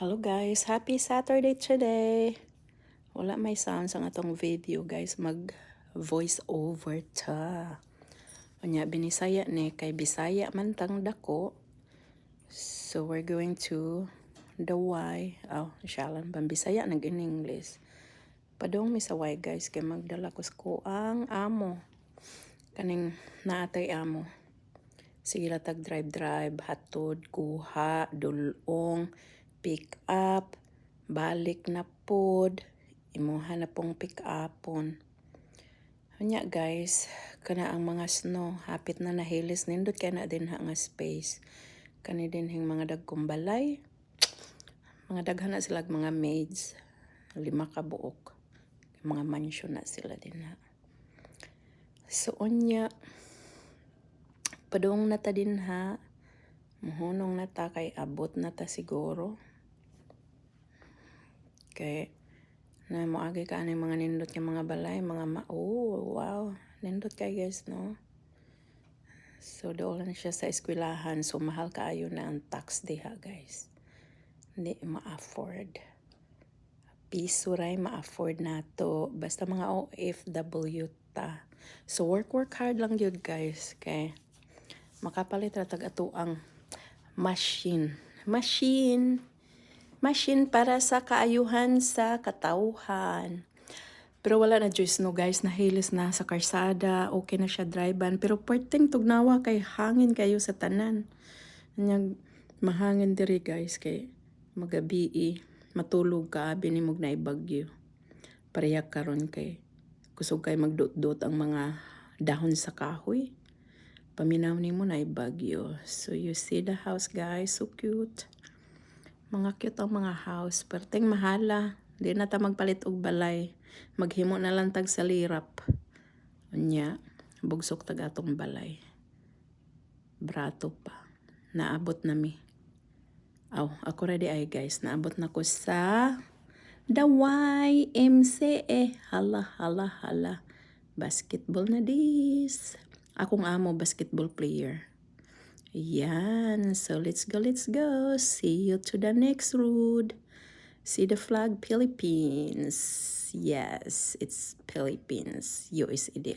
Hello guys, happy Saturday today. Wala may sounds ang atong video guys, mag voice over ta. Unya binisaya ni kay Bisaya man tang dako. So we're going to the Y. Siyalan pang Bisaya nag in English. Padong mi sa Y guys kay magdala ko ang amo. Kaning naatay amo. Sige tag drive hatod kuha dulong pick up balik na pod imuha na pong pick upon. Unya guys, kana ang mga snow hapit na nahilis nindot kay na din nga space. Kani din hing mga dagkong balay. Mga daghan na sila mga maids. 5 ka buok. Mga mansion na sila din ha. So unya padung na ta din ha. Muhunong na ta kay abot na ta siguro. Kay na moagi ka ani mga nindot nga mga balay, mga wow, nindot kay guys no. So doon lang siya sa eskwelahan, so mahal kaayo na ang tax diha guys. Hindi ma-afford. Piso ray ma-afford nato basta mga OFW ta. So work hard lang yun guys kay makapalit ra tag ato ang machine para sa kaayuhan sa katawhan. Pero wala na Diyos no guys, nahilis na sa karsada, okay na siya drivean. Pero perting tugnawa kay hangin kayo sa tanan. Anyang mahangin diri guys kay magabi matulog ka binimog na ibagyo. Pareha karon kay kusog kay magdot-dot ang mga dahon sa kahoy. Paminaw nimo na ibagyo. So you see the house guys, so cute. Mga cute ang mga house. Perting mahala. Di na ta magpalit og balay. Maghimo na lang tag sa lirap. Unya, bugsok tag atong balay. Brato pa. Naabot na mi. Ako ready ay guys. Naabot na ko sa the YMCA. Hala. Basketball na dis. Akong amo basketball player. Yan. So let's go. See you to the next road. See the flag, Philippines. Yes, it's Philippines. USA.